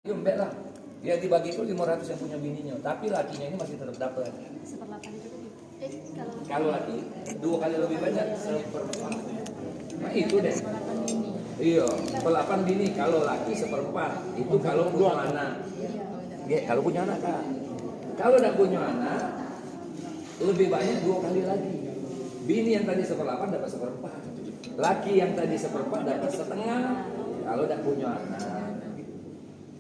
Mbak lah, dia dibagi itu 500 yang punya bininya, tapi lakinya ini masih tetap dapat. Seperlapan juga gitu. Kalau laki 2 kali lebih banyak seperempat. Nah itu deh. Seperlapan bini. Iya, seperlapan bini. Kalau laki seperempat, itu kalau punya anak. Ya, kalau punya anak kan. Kalau tidak punya anak, lebih banyak 2 kali lagi. Bini yang tadi seperlapan dapat seperempat. Laki yang tadi seperempat dapat setengah. Kalau tidak punya anak.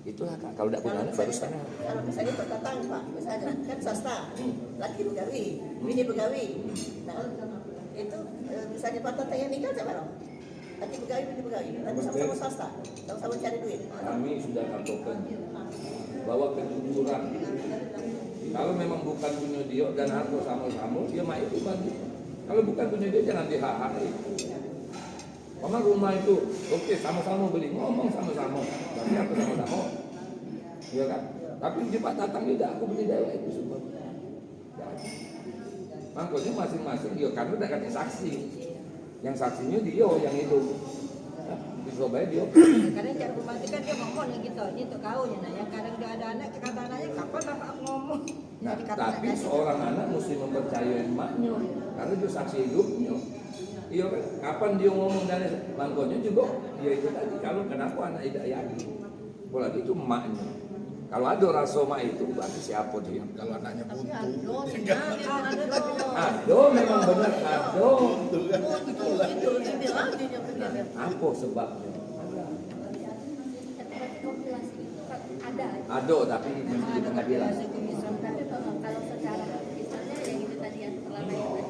Itulah Kak, kalau tidak punya anak baru setengah. Kalau misalnya bertatang Pak, misalnya kan swasta, laki begawi, bini begawi. Nah, itu misalnya Pak Tatang yang nikah siapa dong? Laki begawi, bini begawi. Nanti sama-sama swasta, sama-sama cari duit. Kami sudah katakan bahwa kejujuran, kalau memang bukan punya dia dan harus sama-sama, dia main itu bagi. Kalau bukan punya dia jangan dihahai. Karena rumah itu, oke sama-sama beli, ngomong sama-sama, tapi aku sama-sama, ya kan? Tapi di Pak Tatang tidak, aku beli dewek itu semua. Makanya masing-masing dia karena udah kasih saksi, yang saksinya dia yang itu, di Surabaya dia. Kadang cara pembantu kan dia ngomong gitu, ini untuk kau ya, nah yang kadang udah ada anak, kata anaknya kapan bapak aku ngomong. Nah, tapi seorang anak mesti mempercayai emaknya, karena dia saksi hidupnya. Iya kan? Kapan dia ngomong dari bangkonya juga, ya itu tadi. Kalau kenapa anak tidak yakin? Apalagi itu emaknya. Kalau ada rasa emak itu, berarti siapa dia? Kalau anaknya buntu, Ado memang benar, ado. Itu dibilang dia begitu. Apa sebabnya? Kompilasi itu kan ada. Ado, tapi mesti di pengadilan. Tapi kalau secara misalnya yang itu tadi yang terlama yang tadi.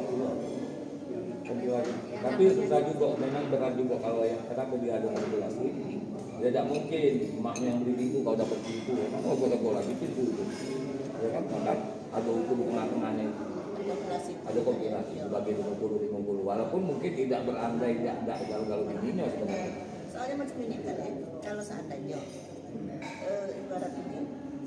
Tapi susah juga, memang berat juga kalau yang kenapa dia ada regulasi. Ya tidak mungkin emaknya yang beli pintu kau dapat pintu, mau gue lagi pintu itu. Ya kan, maka ada hukum tengah-tengahnya itu. Ada kompilasi sebagai 50-50, walaupun mungkin tidak berandai, tidak galau-galau tingginya sebenarnya. Soalnya macam ini kan ya, kalau seandainya ibarat ini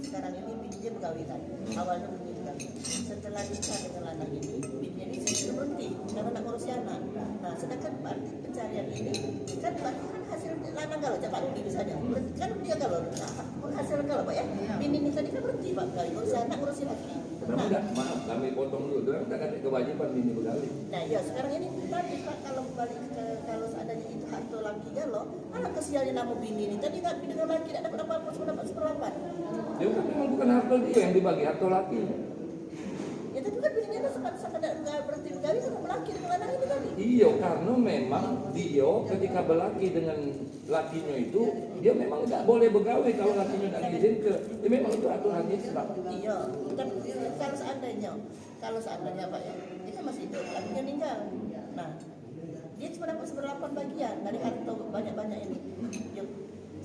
sekarang ini bininya begawi kan, awalnya bininya begawi. Setelah nikah dengan anak ini, bininya ini sudah berhenti karena nak ngurusi anak. Nah, sedangkan berarti pencarian ini kan berarti kan hasil lanang galau, Pak Rudi misalnya, kan dia galau, menghasilkan galau Pak ya. Bini ini tadi kan berhenti Pak begawi, ngurusi anak, ngurusi laki. Kenapa enggak? Maaf, kami potong dulu. Dia enggak ada kewajiban bini begali. Nah ya sekarang ini tadi Pak kalau balik ke kalau seadanya itu harta lakinya loh, anak kesialnya nama bini ini tadi nggak dengan laki tidak dapat apa-apa cuma dapat seperempat. Dia kan memang bukan harta dia yang dibagi, harta laki. Ya tapi kan bininya itu sangat nggak berarti begawi sama laki dengan anak ini tadi. Iya, karena memang dia ketika berlaki dengan lakinya itu, dia memang nggak boleh begawi kalau lakinya nggak izin ke. Ya memang itu aturan Islam. Iya, tapi kalau seandainya Pak ya, dia kan masih hidup, lakinya meninggal. Nah, dia cuma dapat seperempat bagian dari harta banyak-banyak ini. Yuk,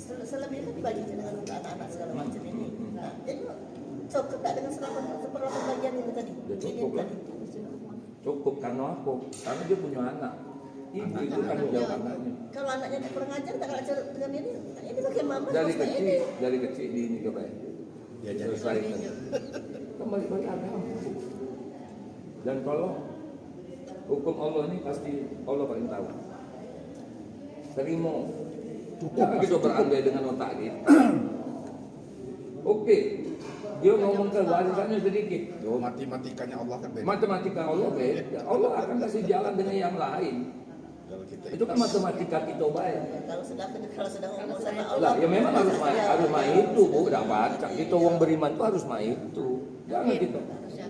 selebihnya kan dibagi dengan anak-anak segala macam ini. Nah, jadi cukup nggak dengan seperempat bagian itu tadi? Ya cukup lah. Cukup karena apa? Karena dia punya anak. Ibu itu kan jawab anaknya. Kalau anaknya kurang ajar, tak ajar dengan ini bagian mama. Dari kecil di ini coba ya. dia jadi Selesaikan. Kembali balik agama. Dan kalau hukum Allah ini pasti Allah paling tahu. Terima. Jangan kita berandai dengan otak kita. Oke, dia ngomong ke warisannya sedikit. matematikanya Allah kan beda. Matematika Allah beda. Allah akan kasih jalan dengan yang lain. Kalau kita Itu kan matematika kita baik. Kalau sudah ngomong sama Lah, Allah, ya memang harus main itu, Bu. Udah baca. Kita wong beriman itu harus main itu. Jangan kita.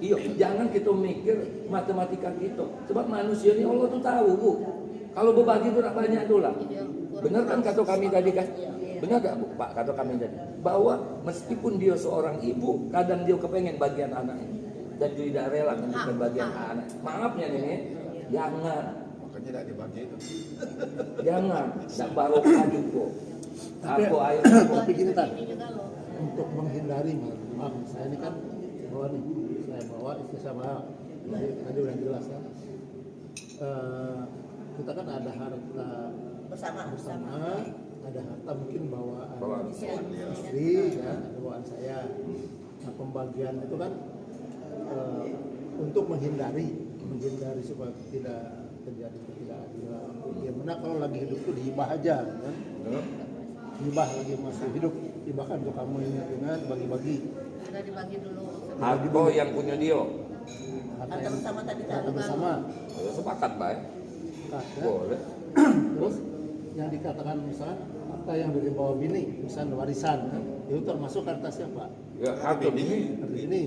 Iya, jangan kita mikir matematika kita. Sebab manusia ini Allah tuh tahu, Bu. Kalau berbagi itu banyak dolar. Benar kan kata kami tadi kan? Benar gak Bu, Pak, kata kami tadi? Bahwa meskipun dia seorang ibu, kadang dia kepengen bagian anaknya. Dan dia tidak rela memberikan bagian anak. Maafnya nih, jangan. makanya tidak dibagi itu. Jangan, tidak barokah juga. Aku air Tapi gini Tan, untuk menghindari maaf saya ini kan bawa nih, saya bawa istri sama jadi tadi udah jelas kan. Kita kan ada harta bersama, ada harta mungkin bawaan istri, ya, ada bawaan saya. Nah pembagian itu kan untuk menghindari supaya tidak terjadi ketidakadilan. Ya benar kalau lagi hidup itu dihibah aja, kan? Hibah lagi masih hidup. Bahkan untuk kamu ingat bagi-bagi Sudah dibagi dulu. Harto yang punya dia. harta Atau yang bersama tadi harta kalau bersama. Ya, sepakat baik. Kan, ya? Boleh. Terus yang dikatakan misalnya harta yang dari bawah bini, misalnya warisan, itu termasuk harta siapa? Ya, harta bini. Harta ini.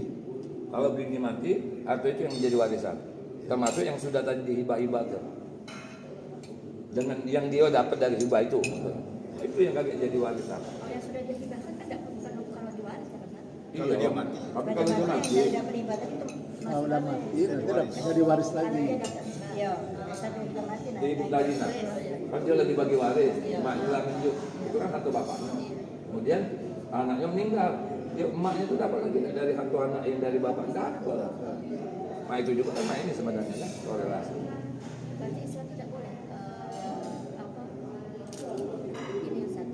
Kalau bini mati, harta itu yang menjadi warisan. Termasuk yang sudah tadi dihibah-hibah tuh. Dengan yang dia dapat dari hibah itu. Itu yang kagak jadi warisan. Oh, yang sudah dihibahkan kan bukan lagi waris ya kan? Kalau dia mati. Tapi kalau dia mati, Yang dapat ibadah itu Kalau udah mati, nanti dapat jadi waris lagi. ya satu kita mati nah. ibu tadi nah, kan dia lagi bagi waris, emaknya lah minjuk. Itu kan harta bapaknya. Kemudian anaknya meninggal, ya emaknya itu dapat lagi dari harta anak yang dari bapak dapat. Nah itu juga kan ini sebenarnya kan korelasi. Berarti Islam tidak boleh apa ini Ustaz,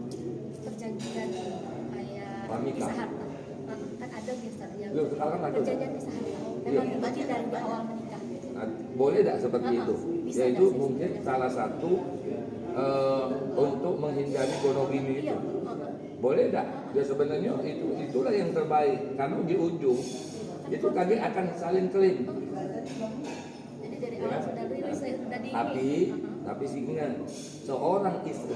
perjanjian kayak Pernikahan. pisah harta. Kan ada Ustaz yang Loh, sekarang ada. perjanjian pisah harta. Iya. Memang dibagi dari awal menikah. Nah, boleh tidak seperti itu? Bisa Yaitu nggak sih? mungkin salah satu untuk menghindari gonogini itu. Iya. Boleh tidak? Ya sebenarnya itulah yang terbaik karena di ujung itu tadi akan saling klaim. Jadi dari awal sudah rilis, sudah di. Tapi sih ingat seorang istri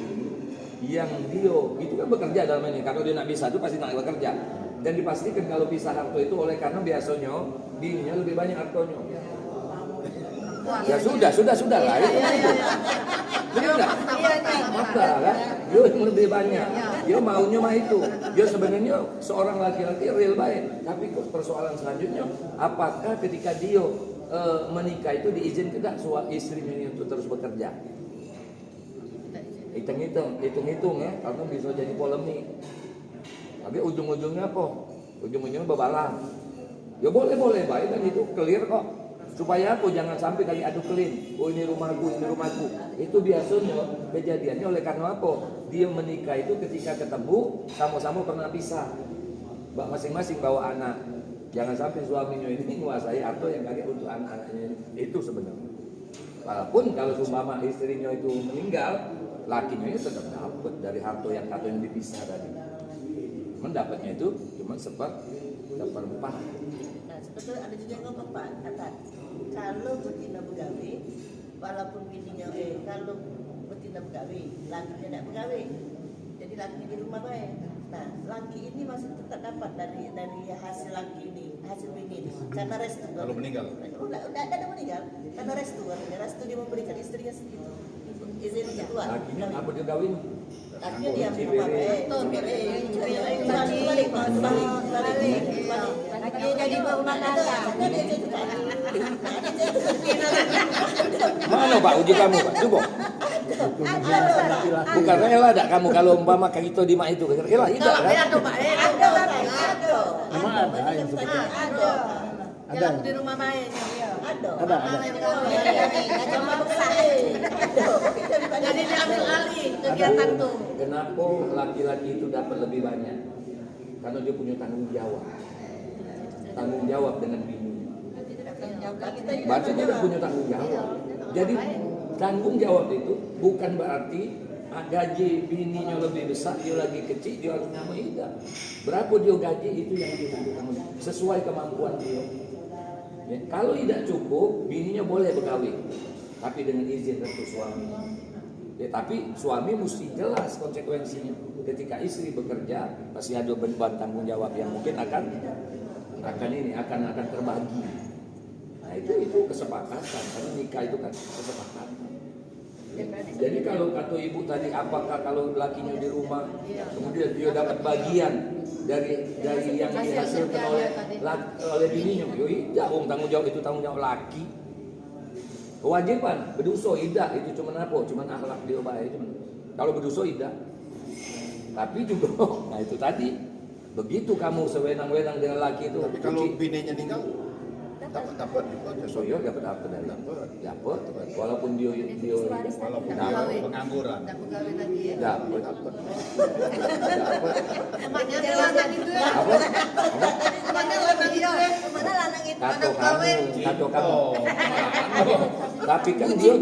yang dia itu kan bekerja dalam ini. Kalau dia nak bisa itu pasti nak bekerja. Dan dipastikan kalau pisah harta itu oleh karena biasanya bininya lebih banyak hartanya. Ya sudah lah. Benar nggak? Maka kan, dia yang lebih banyak. Dia maunya mah itu. Dia sebenarnya seorang laki-laki real baik. Tapi persoalan selanjutnya, apakah ketika dia menikah itu diizinkan tidak istrinya itu terus bekerja? Hitung-hitung ya, karena bisa jadi polemik. Tapi ujung-ujungnya apa? Ujung-ujungnya bebalang. Ya boleh baik kan itu clear kok. Supaya aku jangan sampai kali adu klaim. Oh ini rumahku. Itu biasanya kejadiannya oleh karena apa? Dia menikah itu ketika ketemu sama-sama pernah pisah. Masing-masing bawa anak. Jangan sampai suaminya ini menguasai harta yang kagak untuk anak-anaknya. Itu sebenarnya. Walaupun kalau seumpama istrinya itu meninggal, lakinya itu tetap dapat dari harta yang katanya dipisah tadi. Mendapatnya itu cuma seperempat. Nah, sebetulnya ada juga yang ngomong Pak, kata kalau betina begawi, walaupun bininya kalau betina begawi, lakinya tidak begawi, jadi lakinya di rumah baik. Nah, laki ini masih tetap dapat dari hasil laki ini, hasil bini ini, karena restu. Kalau meninggal? Udah ada meninggal, karena restu, dia memberikan istrinya segitu, izin keluar. Lakinya apa dia kawin? Akhirnya dia di rumah baik, balik. Lagi jadi rumah tangga. Mana Pak uji kamu Pak? Coba. Bukan rela tak kamu kalau umpama kayak itu di mak itu rela tidak kan? Memang ada yang seperti itu. Ada. Di rumah main. Ada. Jadi diambil alih kegiatan tuh. Kenapa laki-laki itu dapat lebih banyak? Karena dia punya tanggung jawab dengan bini. Berarti dia udah punya tanggung jawab. Jadi tanggung jawab itu bukan berarti gaji bininya lebih besar, dia lagi kecil, dia harus nambah tidak. Berapa dia gaji itu yang dia tanggung sesuai kemampuan dia. Ya, kalau tidak cukup, bininya boleh berkawin, tapi dengan izin restu suami. Ya, tapi suami mesti jelas konsekuensinya. Ketika istri bekerja, pasti ada beban tanggung jawab yang mungkin akan terbagi. Nah itu kesepakatan, karena nikah itu kan kesepakatan. Jadi kalau kata ibu tadi, apakah kalau lakinya di rumah, kemudian dia dapat bagian dari yang dihasilkan oleh bininya, jauh tanggung jawab itu tanggung jawab laki. Kewajiban berdosa tidak itu cuma apa? Cuma akhlak dia baik. Kalau berdosa tidak. Tapi juga, nah itu tadi begitu kamu sewenang-wenang dengan laki itu. Tapi kalau bininya meninggal, dapat juga. So iya dapat apa dari? Dapat. Walaupun dia Walaupun dapat. dia pengangguran. Dapat. Emaknya lanang itu ya. Apa? Emaknya lanang itu ya. Kemana lanang itu? Kata kamu. Tapi kan dia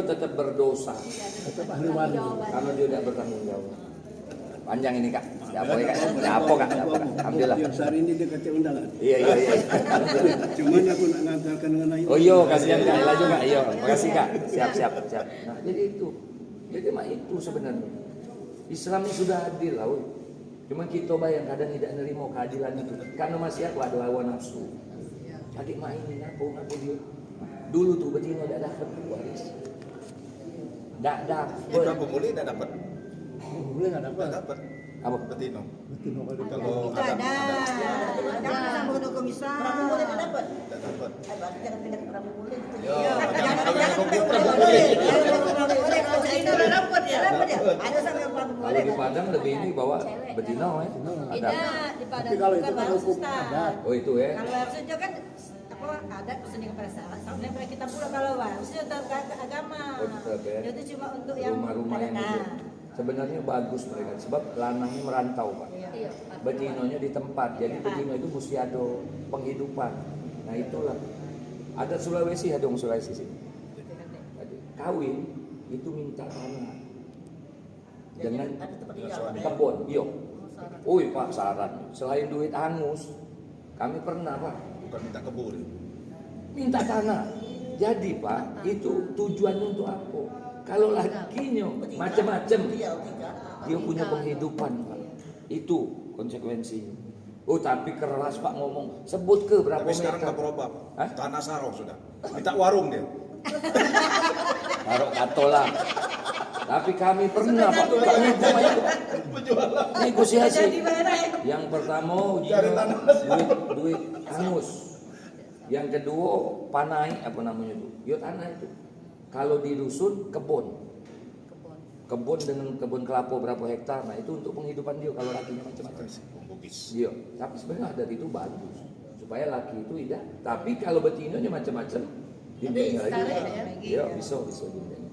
tetap berdosa Tetap ahli waris. karena dia tidak bertanggung jawab. Panjang ini kak. Apa ya kak? Apa kak? Alhamdulillah. Yang sehari ini dia kata undangan. Iya. Cuman aku nak ngantarkan mengenai Oh iya, kasihan kak. Laju kak. Iya, makasih kak. Siap. Nah jadi itu. Jadi mah itu sebenarnya. Islam ini sudah adil lah. Woy. Cuma kita bayang kadang tidak nerima keadilan itu. Karena masih aku ada hawa nafsu. Adik mainin aku dia. Dulu tuh betina tidak dapat waris. Tidak dapat. Berapa boleh tidak dapat? Boleh nggak Tidak dapat? dapat. Apa? Betina. Betul Kalau Itu ada. Kamu sama untuk komisar. Prabu boleh tak dapat? tidak dapat. Berarti jangan pindah ke Prabu boleh gitu. Ya, Jangan Kalau itu udah dapat ya. Ada sama yang Prabu Kalau boleh. di Padang lebih ini bawa betina ya. Ada. Tidak, di Padang Tapi kalau bukan itu kan baru hukum Ustaz. adat. Oh itu ya. Kalau harusnya kan apa adat sendiri pada saat sampai pada kita pula kalau harusnya tetap ke agama. Oh, tetap ya. Itu cuma untuk yang Rumah-rumah yang ada. itu. Sebenarnya bagus mereka sebab lanangnya merantau pak. Iya. Betinonya di tempat. Jadi betino itu mesti ada penghidupan. Nah itulah. Ada Sulawesi, ada orang Sulawesi sih. Kawin itu minta tanah dengan Ada tempat tinggal. kebun. Iya. Ui pak saran. Selain duit hangus, kami pernah pak Bukan minta kebun. minta tanah. Jadi pak itu tujuannya untuk apa? Kalau lakinya macam-macam, dia punya penghidupan pak. Itu konsekuensinya. Oh tapi keras pak ngomong. Sebut ke berapa Tapi sekarang meter? tak berubah. Hah? Tanah sarong sudah. Minta warung dia. Taruh katola. Tapi kami pernah pak. Kami cuma negosiasi. Yang pertama duit hangus. Yang kedua panai apa namanya itu? Ya tanah itu. Kalau di dusun kebun dengan kebun kelapa berapa hektar. Nah itu untuk penghidupan dia kalau lakinya macam-macam. Bugis. Iya, tapi sebenarnya dari itu bagus supaya laki itu tidak. Tapi kalau betinanya macam-macam, dimbengnya lagi. Iya, bisa dimbengnya.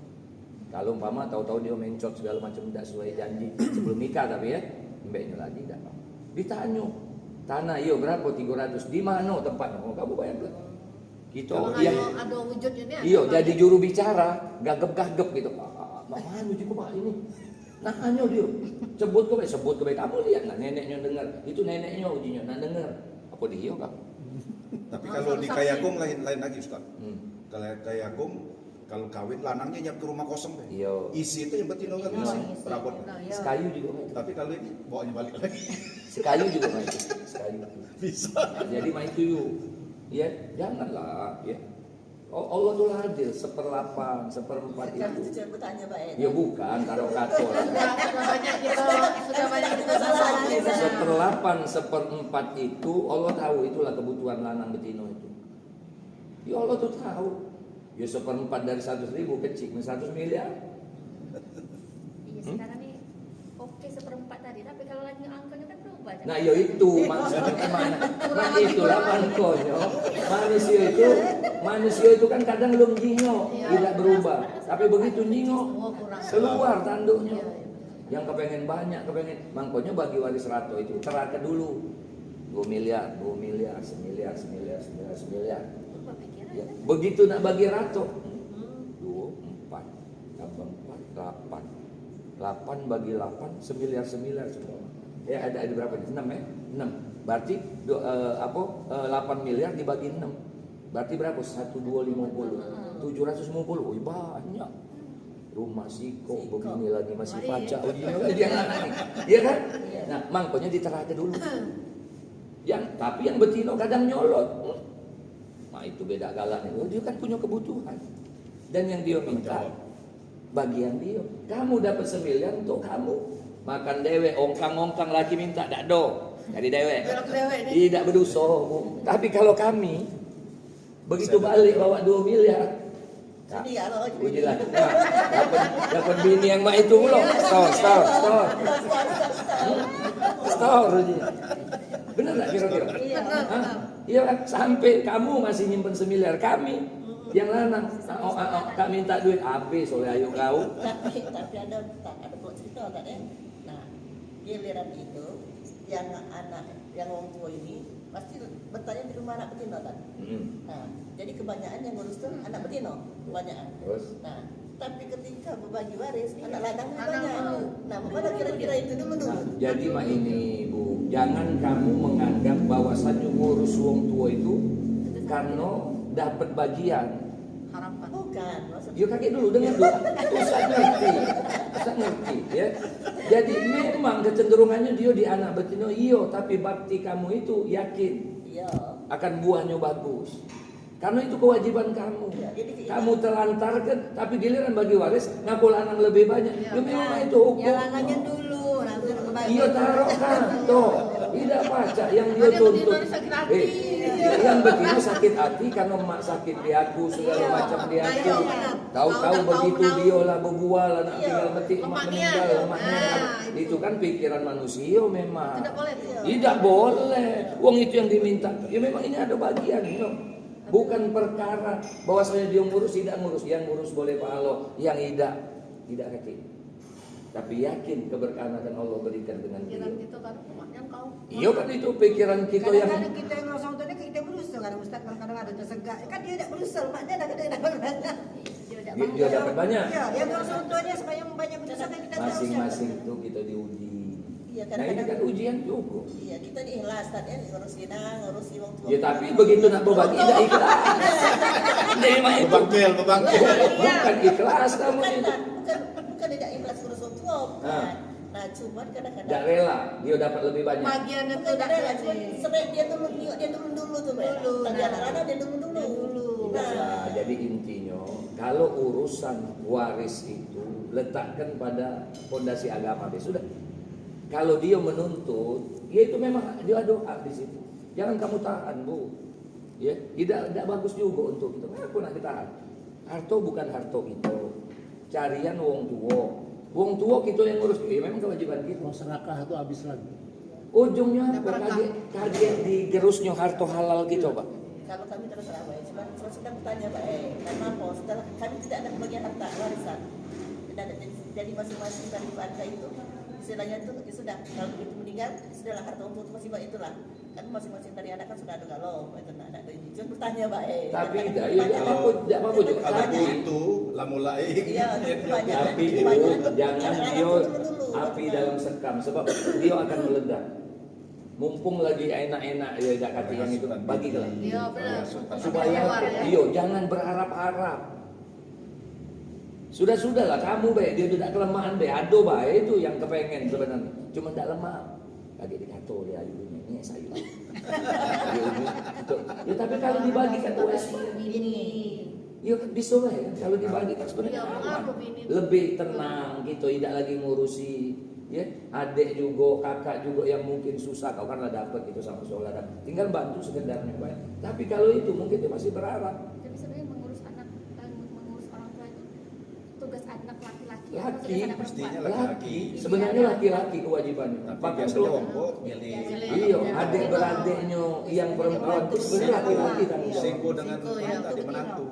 Kalau umpama tahu-tahu dia mencot segala macam tidak sesuai janji sebelum nikah tapi ya, dimbengnya lagi tidak. Ditanya tanah iya berapa 300 di mana tempatnya? Oh, kamu bayangkan. Gitu. Yang Ada wujudnya nih. iya jadi juru bicara gagap-gagap gitu. Mana juga pak ini? Nah hanya dia sebut ke kamu lihat nggak neneknya dengar itu neneknya ujinya nah dengar apa dia kak? Tapi kalau di Kayakung lain lagi Ustaz. Kalau Kayakung kalau kawin lanangnya nyiap ke rumah kosong deh. Iya. Isi itu yang betina kan isi perabot. Sekayu juga main. Tapi kalau ini bawanya balik lagi. Sekayu juga main. Sekayu. Bisa. Jadi main itu yuk. Ya janganlah ya. Oh, Allah tuh adil 1/8, 1/4 Kan itu. itu saya bertanya Pak Ed. Ya bukan taruh kato. Sudah banyak kita salah. 1/8, 1/4 itu Allah tahu itulah kebutuhan lanang betino itu. Ya Allah tuh tahu. Ya 1/4 dari 100.000 kecil, 100 miliar. Iya sekarang nih oke 1/4 tadi, tapi kalau lagi angkanya kan berubah. Nah ya itu maksudnya kemana? Nah itulah angkonya. Manusia itu kan kadang belum jingo, tidak berubah. Tapi begitu jingo, keluar tanduknya. Yang kepengen banyak, mangkonya bagi waris rato itu teraka dulu 2 miliar, 1 miliar. Ya, begitu nak bagi rato 2, 4 tambah 4, 8 bagi 8 1 miliar semua. Ya ada berapa nih? 6 ya? 6. Berarti 8 miliar dibagi 6. Berarti berapa? 1,250. 750. Wih banyak. Rumah siko begini lagi masih pacar. Oh dia iya kan? Nah, mangkonya diterake dulu. Tapi yang betino kadang nyolot. Nah, itu beda galaknya. Oh, dia kan punya kebutuhan. Dan yang dia minta bagian dia. Kamu dapat 1 miliar untuk kamu. Makan dewe, ongkang-ongkang lagi minta dak do. Jadi dewe. Tidak berdosa, Bu. Tapi kalau kami begitu balik bawa 2 miliar. Ini ya loh. Ujilah. Dapat bini yang mak itu loh. Store uji. Benar enggak kira-kira? Iya kan? Sampai kamu masih nyimpen 1 miliar kami yang lanang. Kak minta duit habis oleh ayu kau. Tapi ada buat cerita tak deh. Nah, giliran itu yang anak yang orang tua ini pasti bertanya di rumah anak betina kan. Nah, jadi kebanyakan yang ngurus tuh anak betina kebanyakan. Terus? Nah, Tapi ketika berbagi waris, anak ladang banyak. Nah, mana kira-kira itu dulu. Jadi mak ini Bu, jangan kamu menganggap bahwasannya ngurus wong tua itu karena dapat bagian. Harapan. Bukan, maksudnya. Yuk kakek dulu dengar dulu. Ustaz ngerti ya. Jadi memang kecenderungannya dia di anak betina, iyo, tapi bakti kamu itu yakin Iya. akan buahnya bagus. Karena itu kewajiban kamu. Kamu telantarkan, tapi giliran bagi waris ngaku lanang lebih banyak. Ya memang itu hukum. Ya lanangnya dulu, nanti kembali. Iya taruh kan, toh tidak baca yang dia Ada tuntut. betina sakit hati. Yang betina sakit hati karena emak sakit di aku segala macam di aku. Tahu-tahu begitu dia lah berbual, anak tinggal metik, emak Lemaknya. meninggal, emaknya. Itu kan pikiran manusia memang. Tidak boleh. Tidak boleh. Uang itu yang diminta. Ya memang ini ada bagian, yo. Bukan perkara bahwasanya dia ngurus tidak ngurus, yang ngurus boleh pahala, yang tidak kecil. Tapi yakin keberkahan akan Allah berikan dengan dia. Pikiran kita kan umatnya kau. Iya kan itu pikiran kita yang Kadang-kadang kita yang ngosong tadi kita berusaha kan Ustaz, kadang-kadang ada tersegak. Kan dia tidak berusaha, maknya ada dapat banyak. dia dapat banyak. Iya, yang ngosong tuanya supaya banyak berusaha kan kita tahu. Masing-masing itu kita diuji. Iya, Nah ini kan ujian juga. Iya, kita ini ikhlas tadi ya, ngurusin ngurusin wong tua. Ya tapi begitu nak berbagi tidak ikhlas. Jadi mah itu Bebangkil. bukan ikhlas kamu Bukan, itu. bukan tidak ikhlas ngurus wong tua. Nah. Nah, cuman kadang-kadang Tidak rela dia dapat lebih banyak. Bagian itu bukan udah rela, cuman sebenarnya dia dulu tuh, Mbak. Tadi anak-anak dia dulu. Nah, jadi intinya kalau urusan waris itu letakkan pada fondasi agama deh sudah. Kalau dia menuntut, ya itu memang dia doa di situ. Jangan kamu tahan, Bu. Ya, tidak bagus juga untuk itu. Kenapa nak ditahan? Harto bukan harto itu. Carian wong tua. Wong tua kita yang ngurus. Ya memang kewajiban kita. Mau serakah itu habis lagi. Ujungnya apa? Kaget digerusnya harto halal kita, Pak. Kalau kami terus terang, cuman sedang bertanya, Pak, karena apa? Setelah kami tidak ada bagian harta warisan. Tidak ada, jadi masing-masing dari keluarga itu istilahnya itu ya sudah, kalau begitu meninggal sudahlah harta untuk masing-masing itulah kan masing-masing dari anak kan sudah ada galau itu ada ini cuma bertanya Mbak Tapi tidak apa-apa juga. Kalau itu lamulai. Iya, Tapi Bu, jangan dia api dalam sekam sebab dia akan meledak. Mumpung lagi enak-enak ya tidak kata yang itu bagilah. Iya benar. Supaya jangan berharap-harap. Sudah-sudahlah kamu baik dia tidak kelemahan baik. Ado baik itu yang kepengen sebenarnya. Cuma tidak lemah. Lagi dikato dia ayunya ini sayur. Ya tapi kalau dibagikan ya bisa lah ya. Kalau dibagikan sebenarnya lebih tenang gitu, tidak lagi ngurusi ya adik juga, kakak juga yang mungkin susah kau karena dapat gitu sama saudara. Tinggal bantu sekedarnya baik. Tapi kalau itu mungkin dia masih berharap. Tapi sebenarnya mengurus anak dan mengurus orang tua itu tugas anak laki-laki. Laki, mestinya laki. laki. Sebenarnya laki-laki kewajibannya. Tapi biasanya wongko milih. Iya, adik-beradiknya yang perempuan itu sebenarnya laki-laki kan. Singko dengan ya, tadi menantu.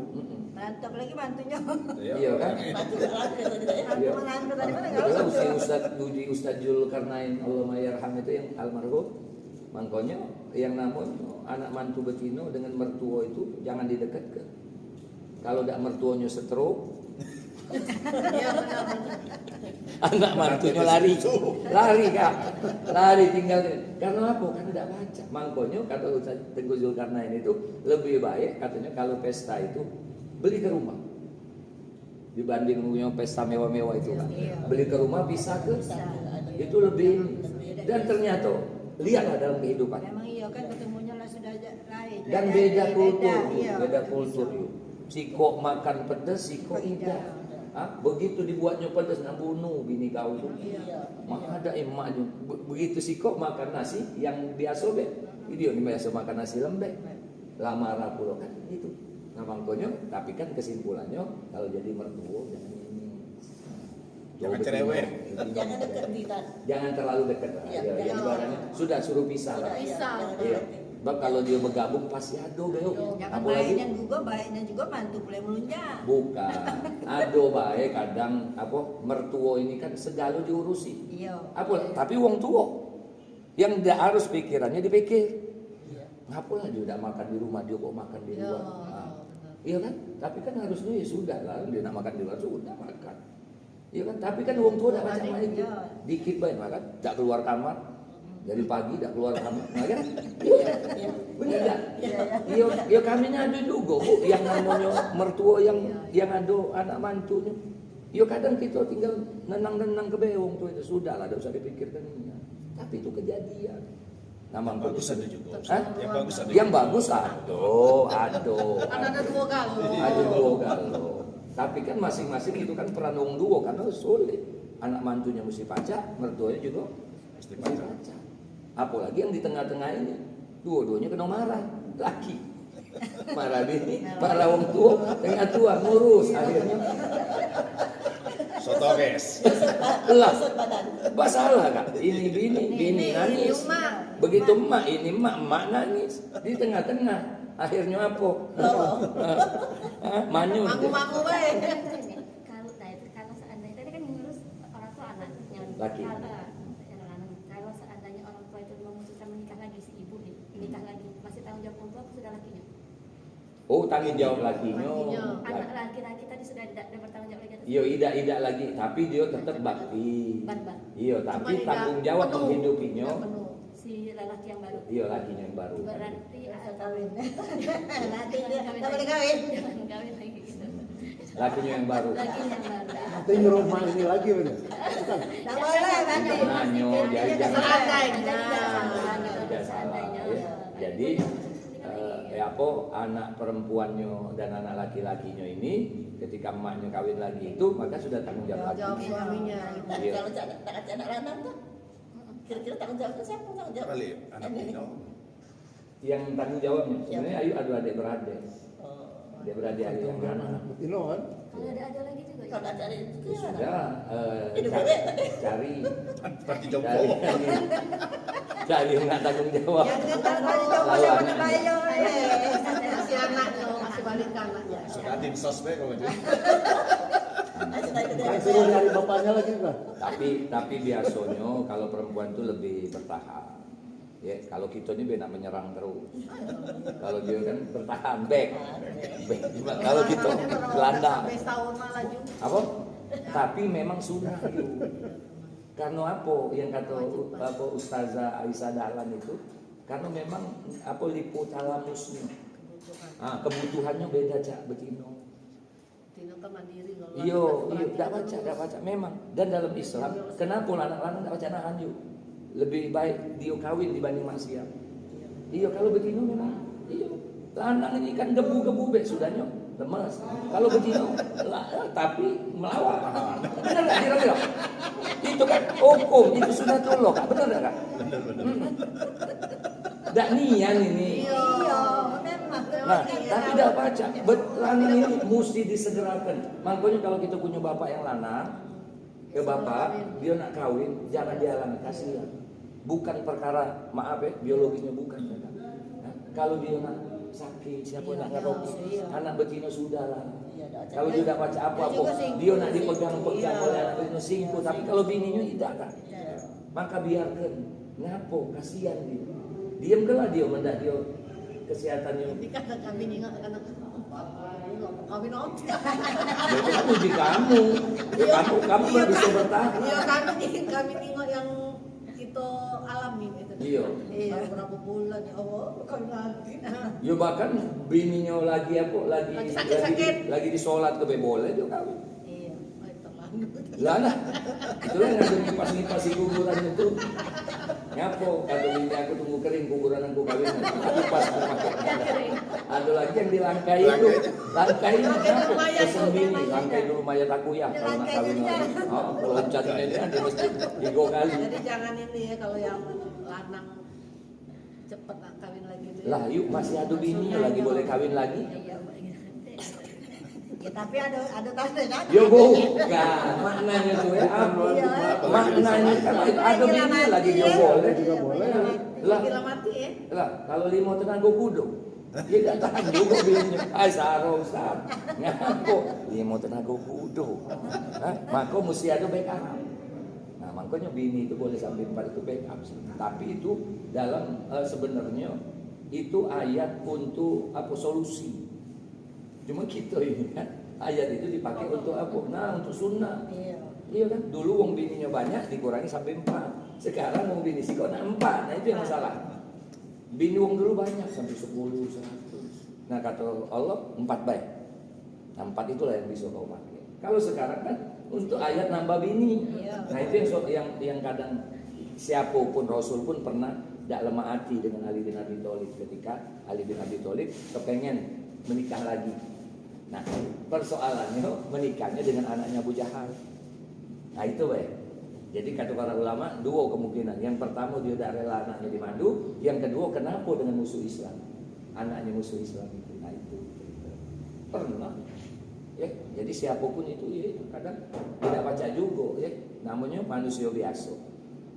Mantap lagi bantunya. Iya kan? Bantu berlaku tadi ya. Iya. Menantu tadi mana enggak Kalau usah. si Ustaz Zulkarnain Allah yarham itu yang almarhum, mangkonya yang namun anak mantu betina dengan mertua itu jangan didekatkan. Kalau tidak mertuanya stroke, Iya benar. anak mantunya lari Kak, lari tinggal. Karena apa? Karena tidak baca. Mangkonya kata Ustaz Tengku Zulkarnain itu lebih baik katanya kalau pesta itu beli ke rumah dibanding punya pesta mewah-mewah itu kan. Beli ke rumah bisa ke itu lebih. Dan ternyata lihatlah dalam kehidupan. Memang iya kan ketemunya lah sudah lain. Dan beda kultur, iya. beda kultur yuk. Siko makan pedas, siko tidak. Begitu dibuatnya pedas nak bunuh bini kau itu. Maka ada emaknya. Begitu siko makan nasi yang biasa be, dia ni biasa makan nasi lembek. Lama rapulo kan itu. Nah mangkonya, tapi kan kesimpulannya kalau jadi mertua jangan ini. Jangan cerewet. Jangan dekat kita. Jangan terlalu dekat lah. Iya, Ya, ibaratnya sudah suruh pisah lah. Bisa. Iya. Sebab kalau dia bergabung pasti ado beo. Jangan Apalagi baiknya juga mantu boleh melunjak. bukan. Ado baik kadang mertua ini kan segala diurusi. Iya. Tapi wong tua yang tidak harus pikirannya dipikir. Ngapalah dia udah makan di rumah dia kok makan di luar. Iya kan? Tapi kan harusnya ya sudah lah, dia nak makan di luar sudah makan. Iya kan? Tapi kan wong tua dah macam itu. Dikit baik makan, tak keluar kamar. Dari pagi tak keluar kamar. Nah, kan? Iya. Benar tak? Iya kami ada juga Bu yang namanya mertua yang ada anak mantunya. Iya kadang kita tinggal nenang-nenang ke beong tuh itu sudah lah, tidak usah dipikirkan ini. Tapi itu kejadian. Nama Bagus ada juga. Hah? Yang bagus ada. Yang bagus aduh. Kan ada 2 kali. Ada 2 galo. Tapi kan masing-masing itu kan peran wong duo karena sulit. Anak mantunya mesti pacak, mertuanya juga mesti pacak. Apalagi yang di tengah-tengah ini, dua-duanya kena marah, laki. Marah bini, marah wong tua, tengah tua ngurus akhirnya. Soto guys. Lah, masalah kan? Ini bini nangis. Begitu emak, ini emak nangis. Di tengah-tengah, akhirnya apa? Manyun. Mangu-mangu bae. Kalau seandainya tadi kan ngurus orang tua anaknya. Laki. Kalau seandainya orang tua itu memutuskan menikah lagi si ibu nih, menikah lagi, masih tanggung jawab orang tua sudah lakinya. Oh, tanggung jawab lakinya. Anak laki-laki tadi sudah tidak bertanggung jawab lagi. Iya, tidak lagi, tapi dia tetap bakti. Iya, tapi Cuma tanggung tidak jawab penuh. menghidupinya. Tidak penuh. Si lelaki yang baru. Iya, lakinya yang baru. Berarti Kawin. nanti dia tak boleh kawin. Jangan kawin lagi gitu. Lakinya yang baru. Lakinya yang baru. Nanti nyuruh rumah ini lagi bener. Tak boleh nanti. Nanyo, jadi jangan. Seandainya. Seandainya. Jadi anak perempuannya dan anak laki-lakinya ini ketika emaknya kawin lagi itu maka sudah tanggung jawab Jawab lagi. suaminya. Tapi kalau tak ada anak lanang tuh, kira-kira tanggung jawabnya siapa tanggung jawab? Kali anak Nino. Yang tanggung jawabnya sebenarnya Ayu ada adik-beradik. Dia beradik Ayu yang Jangan mana? anak Betino kan. Kalau ada lagi juga. Kalau ada itu Ya gimana? sudah Ini cari Parti jompo. cari yang nggak tanggung jawab. Yang kita tadi coba Lalu siapa anaknya. bayo masih anaknya masih balik ke anaknya. Sudah tim sosmed kalau gitu. Kan suruh nyari bapaknya lagi kan. Tapi biasanya kalau perempuan itu lebih bertahan. Ya, kalau kita ini benar menyerang terus. Kalau dia kan bertahan, back. Kalau kita gelandang. Sampai setahun malah juga. Apa? Tapi memang sunnah itu. Karena apa yang kata Ustazah Aisyah Dahlan itu? Karena memang apa lipotalamusnya. Kebutuhannya beda cak betino. Tino kan mandiri kalau. Iya, tidak baca memang. Dan dalam Islam, kenapa anak-anak tidak baca nahan yuk? Lebih baik dia kawin dibanding maksiat. Iya, kalau betino memang. Iya, lanang ini kan gebu-gebu sudahnya lemas. Kalau betino, tapi melawan. Benar nggak kira-kira? Itu kan hukum, itu sudah tolong. Benar nggak kak? Tidak nian ini. Iya, memang. Nah, tapi tidak baca. Lanang ini mesti disegerakan. Makanya kalau kita punya bapak yang lanang, ke bapak, dia nak kawin, jangan dihalangi, kasihan. Bukan perkara, maaf ya, biologisnya bukan. Nah, kalau dia nak sakit, siapa nak ngerokok, anak betina sudah lah. Kalau dia tak baca apa-apa, dia nak dipegang-pegang oleh anak betina singkuh. Tapi kalau bininya tidak kan, maka biarkan. Ngapo, kasihan dia. Diam kelah dia, mendak dia kesehatannya. Tapi kan kami ingat anak kami nonton. Jadi kan uji kamu. Kamu nggak bisa bertahan. Iya kami tengok yang kita alami gitu. Iya. Iya berapa bulan ya Allah kami nanti. Ya bahkan bininya lagi Lagi sakit-sakit. lagi disolat ke boleh dia kawin. Iya, itu lah. Lah, itulah yang ada ngipas-ngipas kuburan itu. Ngapo, kata bini aku tunggu kering kuburan aku kawin. Pas ada lagi yang dilangkai itu. Langkai ini ngapo? Pesen bini, langkai dulu mayat aku ya kalau nak kawin lagi. Oh, loncatnya dia mesti 3 kali. Jadi jangan ini ya kalau yang lanang cepet kawin lagi itu. Lah, yuk masih ada bininya lagi boleh kawin lagi. Ya, tapi ada tanda kan? Yo bukan, maknanya tuh ya apa? Maknanya kan ada bini lagi dia boleh juga boleh. Lah, Gila mati ya. lah kalau limo tenaga kudo, dia tidak tahan juga bininya. Ay saro Ustaz, ngapo limo tenaga kudo. Maka mesti ada backup. Nah makanya bini itu boleh sampai 4 itu backup. Tapi itu dalam sebenarnya itu ayat untuk apa solusi. Cuma kita ini kan ayat itu dipakai untuk apa? Nah, untuk sunnah. Iya. Iya kan? Dulu wong bininya banyak dikurangi sampai 4. Sekarang wong bini sih kok nak 4. Nah itu yang masalah. Bini wong dulu banyak sampai 10, 100. Nah kata Allah 4 baik. Nah 4 itulah yang bisa kau pakai. Kalau sekarang kan untuk ayat nambah bini. Nah itu yang kadang siapapun Rasul pun pernah tidak lemah hati dengan Ali bin Abi Thalib ketika Ali bin Abi Thalib kepengen menikah lagi. Nah persoalannya menikahnya dengan anaknya Abu Jahal. Nah itu baik. Jadi kata para ulama dua kemungkinan. Yang pertama dia tidak rela anaknya dimadu. Yang kedua kenapa dengan musuh Islam? Anaknya musuh Islam itu. Nah itu pernah. Ya, jadi siapapun itu ya kadang tidak baca juga ya. Namanya manusia biasa.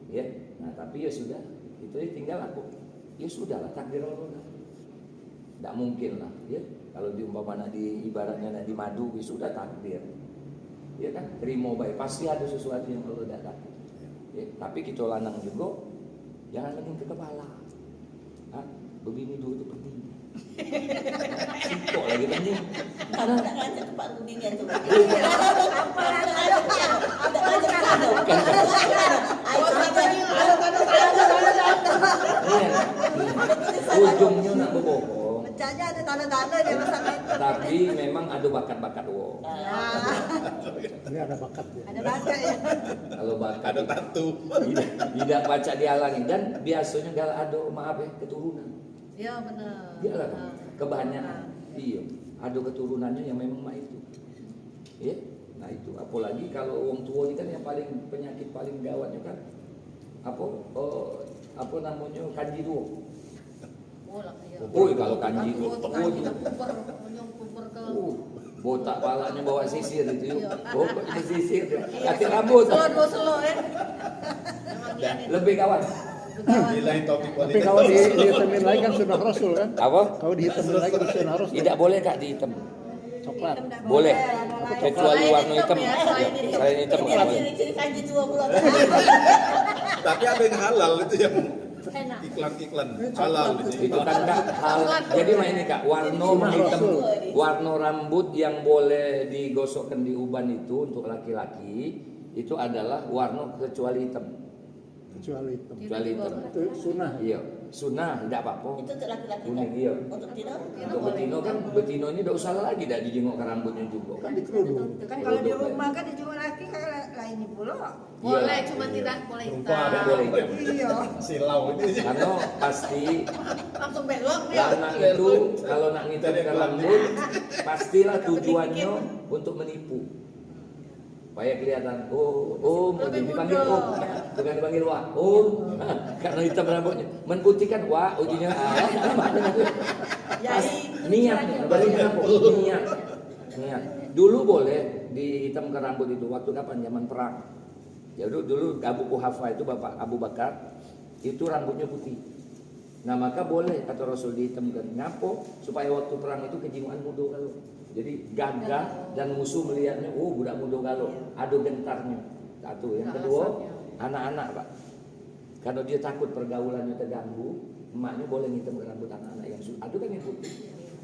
Ya. Nah tapi ya sudah. Itu ya tinggal aku. Ya sudahlah takdir Allah. Tidak mungkin lah ya. Kalau diumpamanya di ibaratnya di madu ya sudah takdir. Ya kan, terima baik, pasti ada sesuatu yang perlu datang. Ya, tapi kita lanang juga jangan main ke kepala. Begini dulu itu penting. Kok lagi penting? Karena udah ngajak Pak Rudi nya tuh. Ujungnya nak berbohong. Pecahnya ada tanda-tanda dia masalah itu. Tapi memang ada bakat-bakat wo. Ini ada bakat ya. Ada bakat ya. Kalau bakat Ada tato. tidak baca dihalangi dan biasanya kalau ada maaf ya keturunan. Iya benar. Iyalah kan? Kebanyakan. Iya, ada keturunannya yang memang mah itu. Ya. Nah itu apalagi kalau orang tua ini kan yang paling penyakit paling gawatnya kan apa namanya kanji tua. Oh, kalau kanji tua. Botak palanya bawa sisir itu yuk. Oh, ini sisir. Kasih rambut. Selo ya. Lebih kawan. Nilai topik Tapi kalau dihitamin lagi kan sunnah Rasul kan? Apa? Kalau dihitamin lagi kan sunnah Rasul. Tidak boleh Kak dihitam. Coklat. Boleh. Kecuali warna hitam. Selain hitam nggak boleh. Ciri-ciri kanji tua pula. Tapi ada yang halal itu yang Enak. iklan-iklan halal Itu kan Kak hal. Jadi mah ini Kak, warna hitam, warna rambut yang boleh digosokkan di uban itu untuk laki-laki itu adalah warna kecuali hitam. Kecuali hitam. Kecuali hitam. Itu sunnah. Iya, sunnah tidak apa-apa. Itu untuk laki-laki. Kuning iya. Untuk tidak. Untuk betino kan betino ini tidak usah lagi tidak dijenguk ke rambutnya juga. Kan dikerudung. Kan kalau di rumah kan dijumpa laki kayak lainnya pula. Boleh, Iya, cuma iya. tidak boleh Tidak hitam. boleh. Iya. silau itu. Karena pasti Langsung belok dia. anak itu kalau nak ngitemkan rambut pastilah tujuannya untuk menipu. Supaya kelihatan, mau dipanggil bukan dipanggil wah, karena hitam rambutnya, menputihkan wah, ujinya niat, balikan apa? Niat. Dulu boleh dihitamkan rambut itu waktu kapan? Zaman perang. Ya dulu Abu Quhafa itu bapak Abu Bakar itu rambutnya putih. Nah maka boleh kata Rasul dihitamkan. Ngapo? Supaya waktu perang itu kejiwaan muda kalau. Jadi gagah dan musuh melihatnya, budak muda kalau ada gentarnya. Satu. Yang kedua, anak-anak Pak. Kalau dia takut pergaulannya terganggu, emaknya boleh ngitem rambut anak-anak yang ada kan yang putih.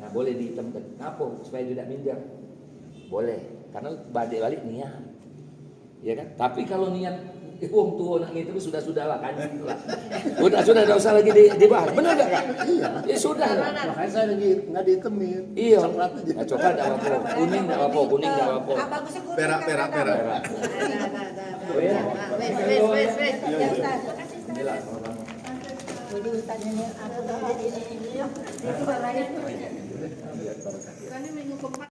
Nah boleh dihitamkan. Ngapo? Supaya tidak minder. Boleh. Karena balik niat. Ya kan? Tapi kalau niat wong tua nak itu sudah-sudahlah kan. Sudah tidak usah lagi dibahas. Benar enggak Kak? Iya. Ya sudah lah. Makanya saya lagi nggak dihitamin. Iya. Coklat aja. Nah, coklat enggak apa-apa. Kuning enggak apa-apa. Kuning enggak apa-apa. Bagusnya kuning. Perak. Oh ya. Wes. Ya Ustaz. Inilah orang. Jadi tanyanya aku jadi ini. Itu lain. Kan ini minggu keempat.